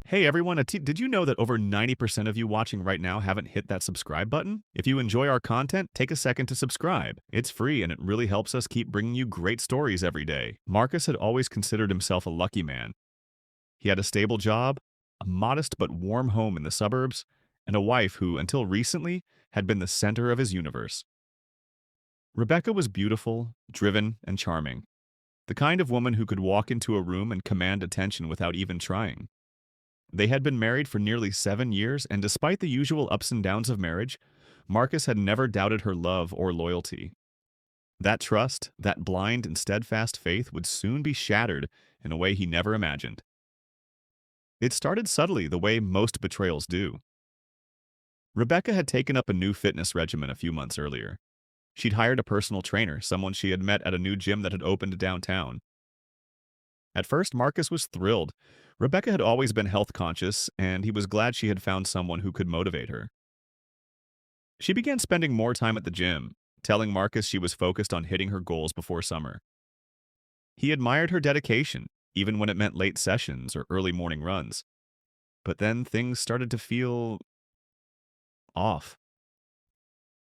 Hey everyone, did you know that over 90% of you watching right now haven't hit that subscribe button? If you enjoy our content, take a second to subscribe. It's free and it really helps us keep bringing you great stories every day. Marcus had always considered himself a lucky man. He had a stable job, a modest but warm home in the suburbs, and a wife who, until recently, had been the center of his universe. Rebecca was beautiful, driven, and charming. The kind of woman who could walk into a room and command attention without even trying. They had been married for nearly 7 years, and despite the usual ups and downs of marriage, Marcus had never doubted her love or loyalty. That trust, that blind and steadfast faith would soon be shattered in a way he never imagined. It started subtly, the way most betrayals do. Rebecca had taken up a new fitness regimen a few months earlier. She'd hired a personal trainer, someone she had met at a new gym that had opened downtown. At first, Marcus was thrilled. Rebecca had always been health conscious, and he was glad she had found someone who could motivate her. She began spending more time at the gym, telling Marcus she was focused on hitting her goals before summer. He admired her dedication, even when it meant late sessions or early morning runs. But then things started to feel off.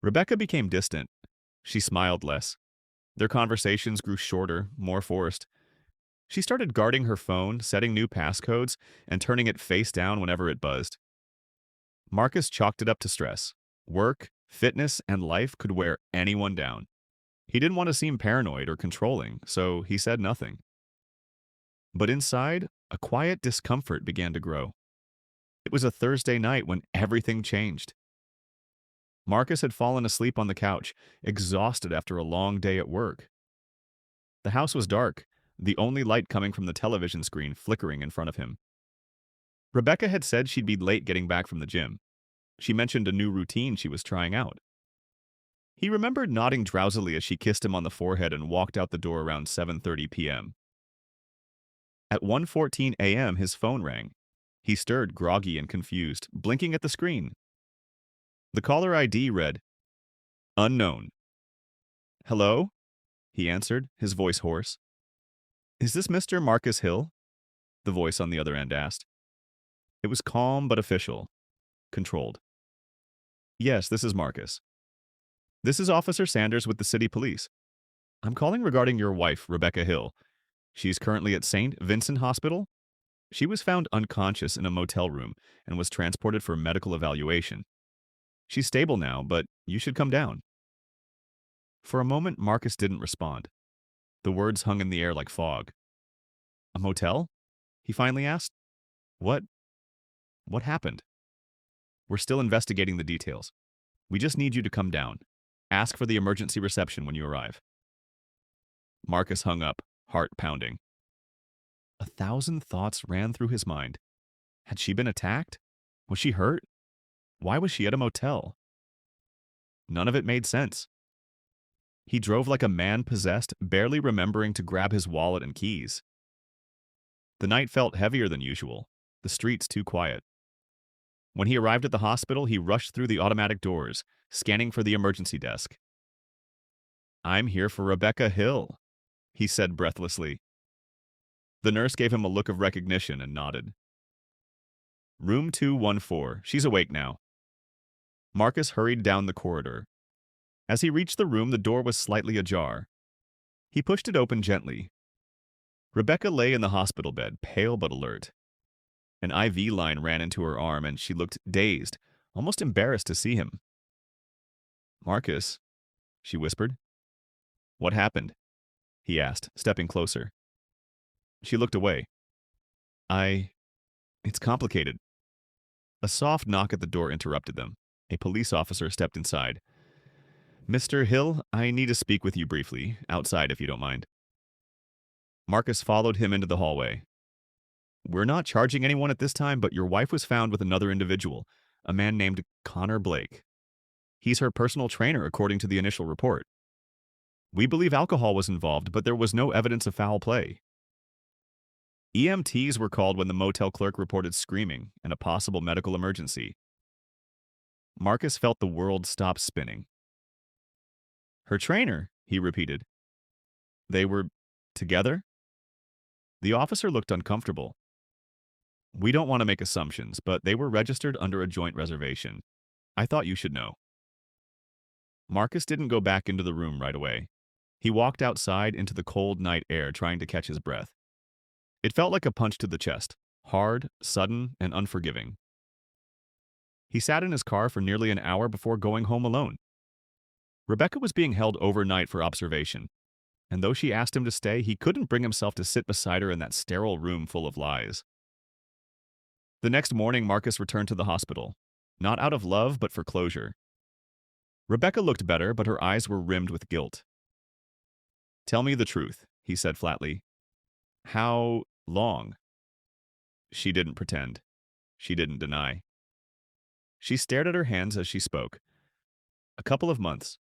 Rebecca became distant. She smiled less. Their conversations grew shorter, more forced. She started guarding her phone, setting new passcodes, and turning it face down whenever it buzzed. Marcus chalked it up to stress. Work, fitness, and life could wear anyone down. He didn't want to seem paranoid or controlling, so he said nothing. But inside, a quiet discomfort began to grow. It was a Thursday night when everything changed. Marcus had fallen asleep on the couch, exhausted after a long day at work. The house was dark, the only light coming from the television screen flickering in front of him. Rebecca had said she'd be late getting back from the gym. She mentioned a new routine she was trying out. He remembered nodding drowsily as she kissed him on the forehead and walked out the door around 7:30 p.m. At 1:14 a.m., his phone rang. He stirred, groggy and confused, blinking at the screen. The caller ID read, "Unknown." "Hello?" he answered, his voice hoarse. "Is this Mr. Marcus Hill?" the voice on the other end asked. It was calm but official, controlled. "Yes, this is Marcus. This is Officer Sanders with the city police. I'm calling regarding your wife, Rebecca Hill. She's currently at St. Vincent Hospital. She was found unconscious in a motel room and was transported for medical evaluation. She's stable now, but you should come down." For a moment, Marcus didn't respond. The words hung in the air like fog. "A motel?" he finally asked. What? What happened?" "We're still investigating the details. We just need you to come down. Ask for the emergency reception when you arrive." Marcus hung up, heart pounding. 1,000 thoughts ran through his mind. Had she been attacked? Was she hurt? Why was she at a motel? None of it made sense. He drove like a man possessed, barely remembering to grab his wallet and keys. The night felt heavier than usual, the streets too quiet. When he arrived at the hospital, he rushed through the automatic doors, scanning for the emergency desk. "I'm here for Rebecca Hill," he said breathlessly. The nurse gave him a look of recognition and nodded. "Room 214. She's awake now." Marcus hurried down the corridor. As he reached the room, the door was slightly ajar. He pushed it open gently. Rebecca lay in the hospital bed, pale but alert. An IV line ran into her arm, and she looked dazed, almost embarrassed to see him. "Marcus," she whispered. "What happened?" he asked, stepping closer. She looked away. It's complicated." A soft knock at the door interrupted them. A police officer stepped inside. "Mr. Hill, I need to speak with you briefly, outside if you don't mind." Marcus followed him into the hallway. "We're not charging anyone at this time, but your wife was found with another individual, a man named Connor Blake. He's her personal trainer, according to the initial report. We believe alcohol was involved, but there was no evidence of foul play." EMTs were called when the motel clerk reported screaming and a possible medical emergency. Marcus felt the world stop spinning. "Her trainer," he repeated. "They were together?" The officer looked uncomfortable. We don't want to make assumptions, but they were registered under a joint reservation. I thought you should know. Marcus didn't go back into the room right away. He walked outside into the cold night air, trying to catch his breath. It felt like a punch to the chest, hard, sudden, and unforgiving. He sat in his car for nearly an hour before going home alone. Rebecca was being held overnight for observation, and though she asked him to stay, he couldn't bring himself to sit beside her in that sterile room full of lies. The next morning, Marcus returned to the hospital, not out of love, but for closure. Rebecca looked better, but her eyes were rimmed with guilt. "Tell me the truth," he said flatly. "How long?" She didn't pretend. She didn't deny. She stared at her hands as she spoke. "A couple of months."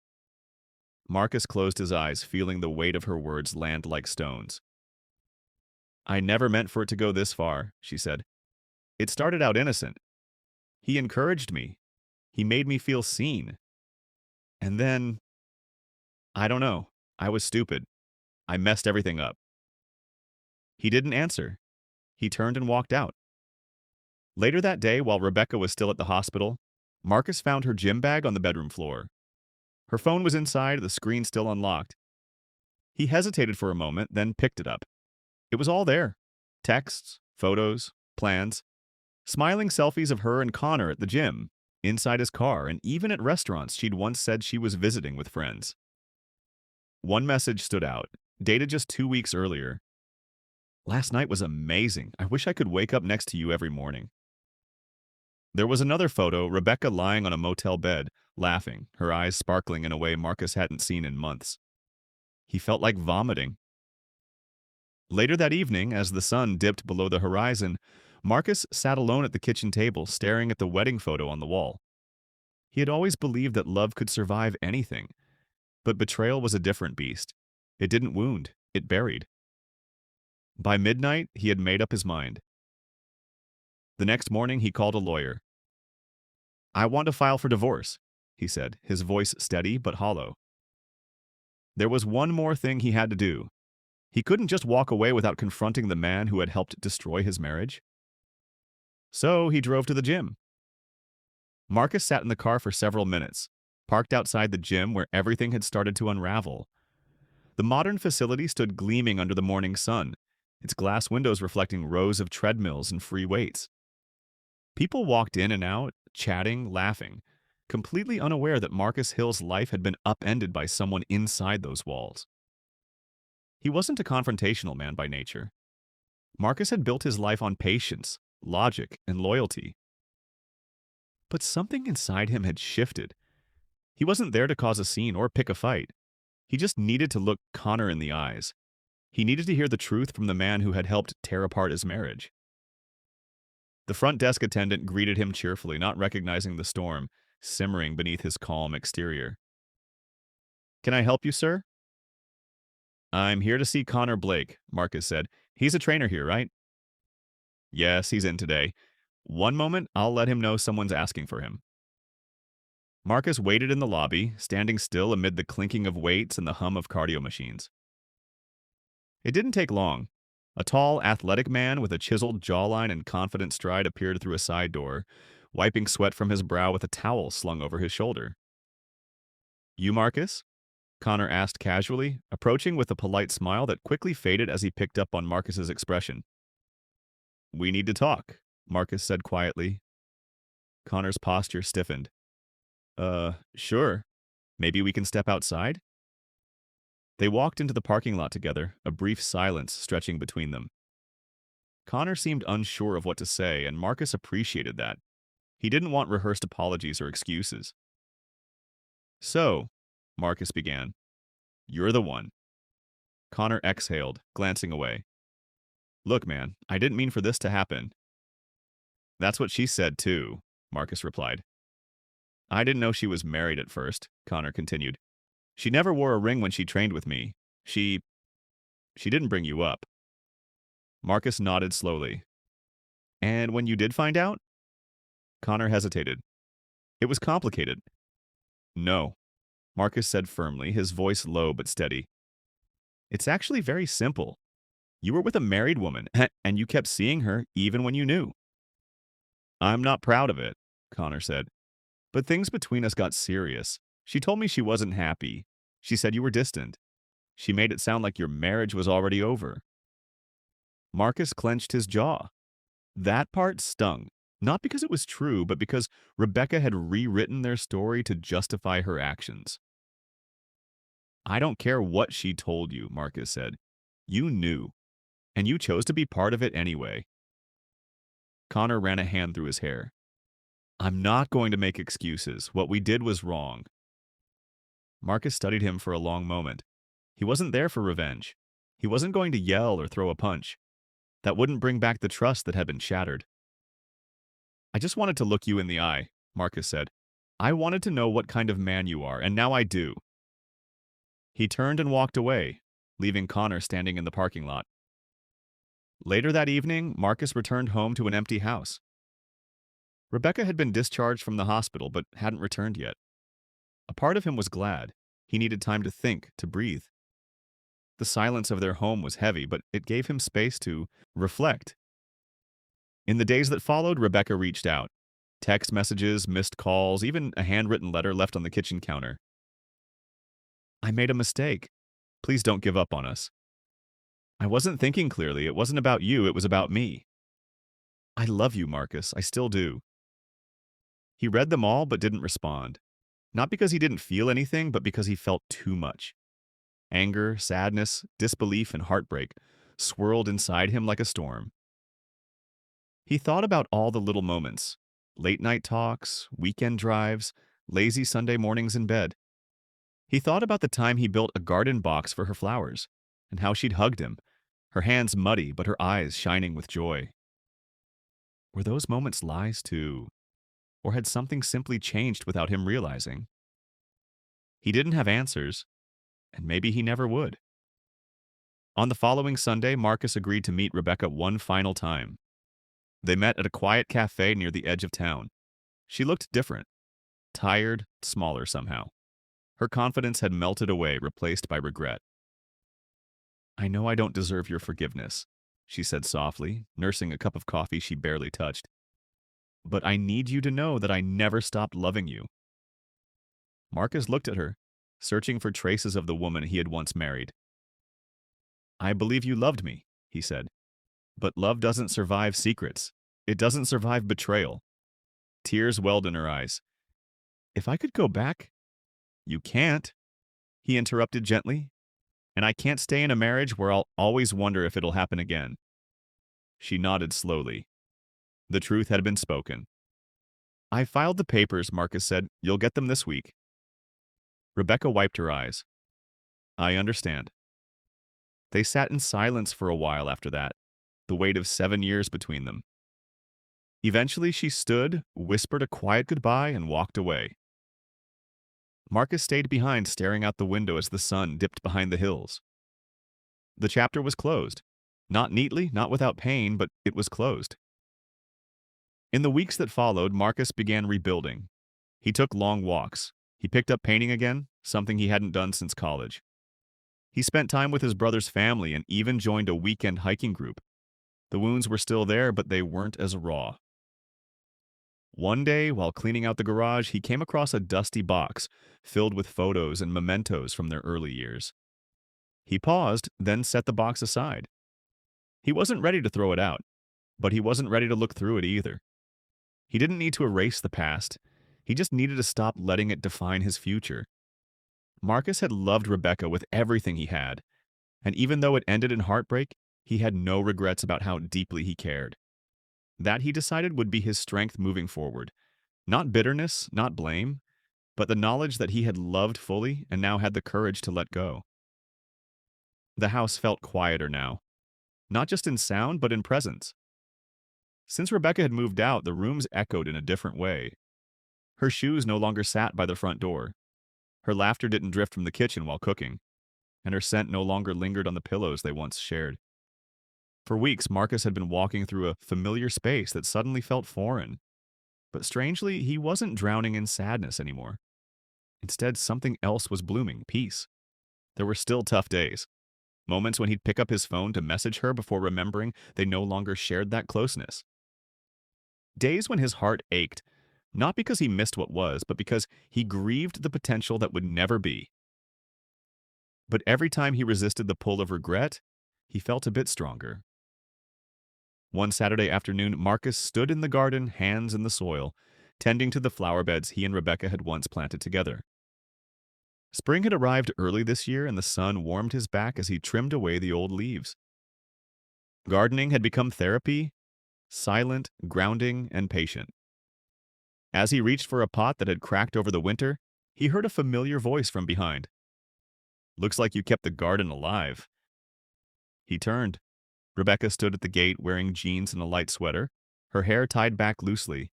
Marcus closed his eyes, feeling the weight of her words land like stones. "I never meant for it to go this far," she said. "It started out innocent. He encouraged me. He made me feel seen. And then, I don't know, I was stupid. I messed everything up." He didn't answer. He turned and walked out. Later that day, while Rebecca was still at the hospital, Marcus found her gym bag on the bedroom floor. Her phone was inside, the screen still unlocked. He hesitated for a moment, then picked it up. It was all there. Texts, photos, plans, smiling selfies of her and Connor at the gym, inside his car, and even at restaurants she'd once said she was visiting with friends. One message stood out, dated just 2 weeks earlier. "Last night was amazing. I wish I could wake up next to you every morning." There was another photo, Rebecca lying on a motel bed, laughing, her eyes sparkling in a way Marcus hadn't seen in months. He felt like vomiting. Later that evening, as the sun dipped below the horizon, Marcus sat alone at the kitchen table, staring at the wedding photo on the wall. He had always believed that love could survive anything, but betrayal was a different beast. It didn't wound, it buried. By midnight, he had made up his mind. The next morning, he called a lawyer. "I want to file for divorce," he said, his voice steady but hollow. There was one more thing he had to do. He couldn't just walk away without confronting the man who had helped destroy his marriage. So he drove to the gym. Marcus sat in the car for several minutes, parked outside the gym where everything had started to unravel. The modern facility stood gleaming under the morning sun, its glass windows reflecting rows of treadmills and free weights. People walked in and out, chatting, laughing, completely unaware that Marcus Hill's life had been upended by someone inside those walls. He wasn't a confrontational man by nature. Marcus had built his life on patience, logic, and loyalty. But something inside him had shifted. He wasn't there to cause a scene or pick a fight. He just needed to look Connor in the eyes. He needed to hear the truth from the man who had helped tear apart his marriage. The front desk attendant greeted him cheerfully, not recognizing the storm simmering beneath his calm exterior. "Can I help you, sir?" "I'm here to see Connor Blake," Marcus said. "He's a trainer here, right?" "Yes, he's in today. One moment, I'll let him know someone's asking for him." Marcus waited in the lobby, standing still amid the clinking of weights and the hum of cardio machines. It didn't take long. A tall, athletic man with a chiseled jawline and confident stride appeared through a side door, wiping sweat from his brow with a towel slung over his shoulder. "You, Marcus?" Connor asked casually, approaching with a polite smile that quickly faded as he picked up on Marcus's expression. "We need to talk," Marcus said quietly. Connor's posture stiffened. Sure. Maybe we can step outside?" They walked into the parking lot together, a brief silence stretching between them. Connor seemed unsure of what to say, and Marcus appreciated that. He didn't want rehearsed apologies or excuses. "So," Marcus began, "you're the one." Connor exhaled, glancing away. "Look, man, I didn't mean for this to happen." "That's what she said, too," Marcus replied. "I didn't know she was married at first," Connor continued. "She never wore a ring when she trained with me. She didn't bring you up." Marcus nodded slowly. "And when you did find out?" Connor hesitated. "It was complicated." "No," Marcus said firmly, his voice low but steady. "It's actually very simple. You were with a married woman, and you kept seeing her even when you knew. I'm not proud of it, Connor said. But things between us got serious. She told me she wasn't happy. She said you were distant. She made it sound like your marriage was already over. Marcus clenched his jaw. That part stung, not because it was true, but because Rebecca had rewritten their story to justify her actions. I don't care what she told you, Marcus said. You knew, and you chose to be part of it anyway. Connor ran a hand through his hair. I'm not going to make excuses. What we did was wrong. Marcus studied him for a long moment. He wasn't there for revenge. He wasn't going to yell or throw a punch. That wouldn't bring back the trust that had been shattered. I just wanted to look you in the eye, Marcus said. I wanted to know what kind of man you are, and now I do. He turned and walked away, leaving Connor standing in the parking lot. Later that evening, Marcus returned home to an empty house. Rebecca had been discharged from the hospital but hadn't returned yet. A part of him was glad. He needed time to think, to breathe. The silence of their home was heavy, but it gave him space to reflect. In the days that followed, Rebecca reached out. Text messages, missed calls, even a handwritten letter left on the kitchen counter. I made a mistake. Please don't give up on us. I wasn't thinking clearly. It wasn't about you. It was about me. I love you, Marcus. I still do. He read them all but didn't respond. Not because he didn't feel anything, but because he felt too much. Anger, sadness, disbelief, and heartbreak swirled inside him like a storm. He thought about all the little moments, late-night talks, weekend drives, lazy Sunday mornings in bed. He thought about the time he built a garden box for her flowers, and how she'd hugged him, her hands muddy but her eyes shining with joy. Were those moments lies too? Or had something simply changed without him realizing? He didn't have answers, and maybe he never would. On the following Sunday, Marcus agreed to meet Rebecca one final time. They met at a quiet cafe near the edge of town. She looked different, tired, smaller somehow. Her confidence had melted away, replaced by regret. I know I don't deserve your forgiveness, she said softly, nursing a cup of coffee she barely touched. But I need you to know that I never stopped loving you. Marcus looked at her, searching for traces of the woman he had once married. I believe you loved me, he said. But love doesn't survive secrets. It doesn't survive betrayal. Tears welled in her eyes. If I could go back? You can't, he interrupted gently. And I can't stay in a marriage where I'll always wonder if it'll happen again. She nodded slowly. The truth had been spoken. I filed the papers, Marcus said. You'll get them this week. Rebecca wiped her eyes. I understand. They sat in silence for a while after that, the weight of 7 years between them. Eventually she stood, whispered a quiet goodbye, and walked away. Marcus stayed behind, staring out the window as the sun dipped behind the hills. The chapter was closed. Not neatly, not without pain, but it was closed. In the weeks that followed, Marcus began rebuilding. He took long walks. He picked up painting again, something he hadn't done since college. He spent time with his brother's family and even joined a weekend hiking group. The wounds were still there, but they weren't as raw. One day, while cleaning out the garage, he came across a dusty box filled with photos and mementos from their early years. He paused, then set the box aside. He wasn't ready to throw it out, but he wasn't ready to look through it either. He didn't need to erase the past. He just needed to stop letting it define his future. Marcus had loved Rebecca with everything he had, and even though it ended in heartbreak, he had no regrets about how deeply he cared. That, he decided, would be his strength moving forward. Not bitterness, not blame, but the knowledge that he had loved fully and now had the courage to let go. The house felt quieter now, not just in sound, but in presence. Since Rebecca had moved out, the rooms echoed in a different way. Her shoes no longer sat by the front door. Her laughter didn't drift from the kitchen while cooking, and her scent no longer lingered on the pillows they once shared. For weeks, Marcus had been walking through a familiar space that suddenly felt foreign. But strangely, he wasn't drowning in sadness anymore. Instead, something else was blooming, peace. There were still tough days. Moments when he'd pick up his phone to message her before remembering they no longer shared that closeness. Days when his heart ached, not because he missed what was, but because he grieved the potential that would never be. But every time he resisted the pull of regret, he felt a bit stronger. One Saturday afternoon, Marcus stood in the garden, hands in the soil, tending to the flower beds he and Rebecca had once planted together. Spring had arrived early this year, and the sun warmed his back as he trimmed away the old leaves. Gardening had become therapy, silent, grounding, and patient. As he reached for a pot that had cracked over the winter, he heard a familiar voice from behind. "Looks like you kept the garden alive." He turned. Rebecca stood at the gate wearing jeans and a light sweater, her hair tied back loosely.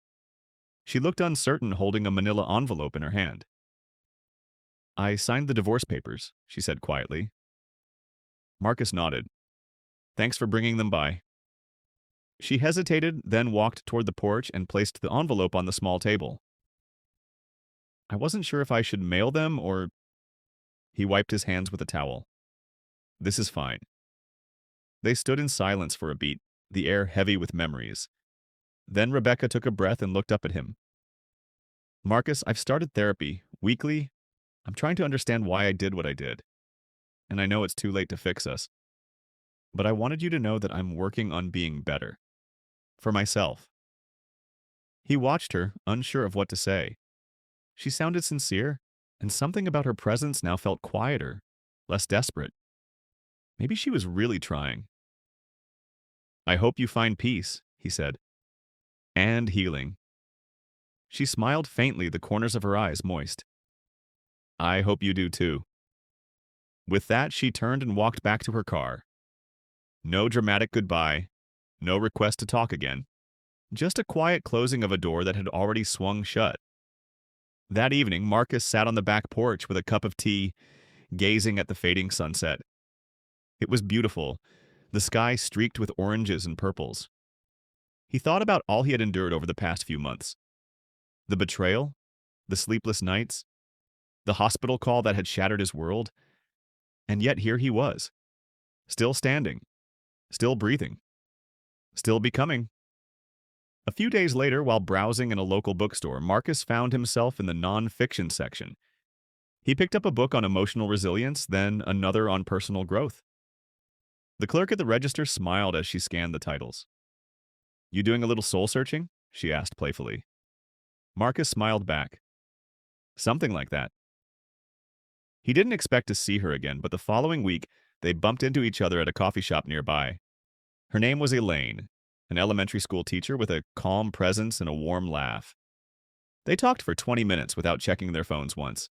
She looked uncertain, holding a manila envelope in her hand. "I signed the divorce papers," she said quietly. Marcus nodded. "Thanks for bringing them by." She hesitated, then walked toward the porch and placed the envelope on the small table. "I wasn't sure if I should mail them or—" He wiped his hands with a towel. "This is fine." They stood in silence for a beat, the air heavy with memories. Then Rebecca took a breath and looked up at him. "Marcus, I've started therapy, weekly. I'm trying to understand why I did what I did. And I know it's too late to fix us. But I wanted you to know that I'm working on being better. For myself." He watched her, unsure of what to say. She sounded sincere, and something about her presence now felt quieter, less desperate. Maybe she was really trying. "I hope you find peace," he said. "And healing." She smiled faintly, the corners of her eyes moist. "I hope you do too." With that, she turned and walked back to her car. No dramatic goodbye, no request to talk again. Just a quiet closing of a door that had already swung shut. That evening, Marcus sat on the back porch with a cup of tea, gazing at the fading sunset. It was beautiful, the sky streaked with oranges and purples. He thought about all he had endured over the past few months. The betrayal, the sleepless nights, the hospital call that had shattered his world. And yet here he was, still standing, still breathing, still becoming. A few days later, while browsing in a local bookstore, Marcus found himself in the non-fiction section. He picked up a book on emotional resilience, then another on personal growth. The clerk at the register smiled as she scanned the titles. "You doing a little soul-searching?" she asked playfully. Marcus smiled back. "Something like that." He didn't expect to see her again, but the following week, they bumped into each other at a coffee shop nearby. Her name was Elaine, an elementary school teacher with a calm presence and a warm laugh. They talked for 20 minutes without checking their phones once.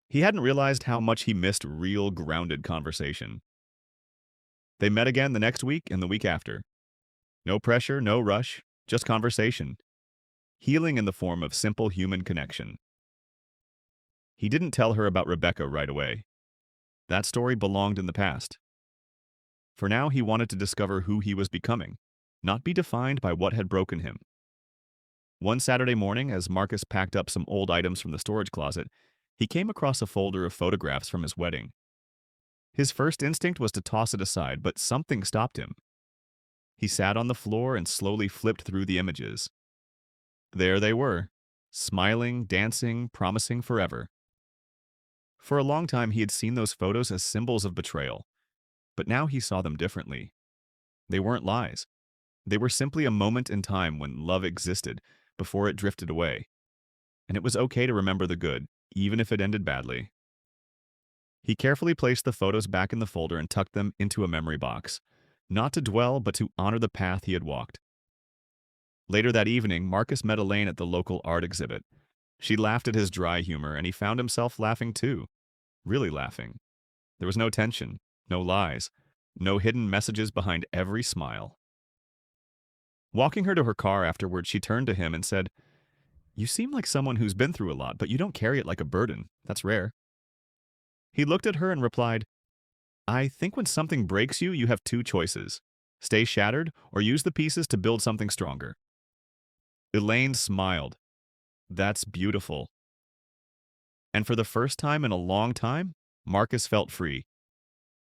He hadn't realized how much he missed real, grounded conversation. They met again the next week and the week after. No pressure, no rush, just conversation. Healing in the form of simple human connection. He didn't tell her about Rebecca right away. That story belonged in the past. For now, he wanted to discover who he was becoming, not be defined by what had broken him. One Saturday morning, as Marcus packed up some old items from the storage closet, he came across a folder of photographs from his wedding. His first instinct was to toss it aside, but something stopped him. He sat on the floor and slowly flipped through the images. There they were, smiling, dancing, promising forever. For a long time, he had seen those photos as symbols of betrayal, but now he saw them differently. They weren't lies. They were simply a moment in time when love existed before it drifted away. And it was okay to remember the good, even if it ended badly. He carefully placed the photos back in the folder and tucked them into a memory box, not to dwell, but to honor the path he had walked. Later that evening, Marcus met Elaine at the local art exhibit. She laughed at his dry humor, and he found himself laughing too. Really laughing. There was no tension, no lies, no hidden messages behind every smile. Walking her to her car afterward, she turned to him and said, "You seem like someone who's been through a lot, but you don't carry it like a burden. That's rare." He looked at her and replied, "I think when something breaks you, you have two choices. Stay shattered or use the pieces to build something stronger." Elaine smiled. "That's beautiful." And for the first time in a long time, Marcus felt free.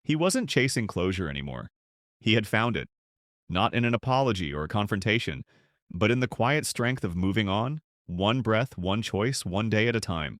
He wasn't chasing closure anymore. He had found it, not in an apology or a confrontation, but in the quiet strength of moving on, one breath, one choice, one day at a time.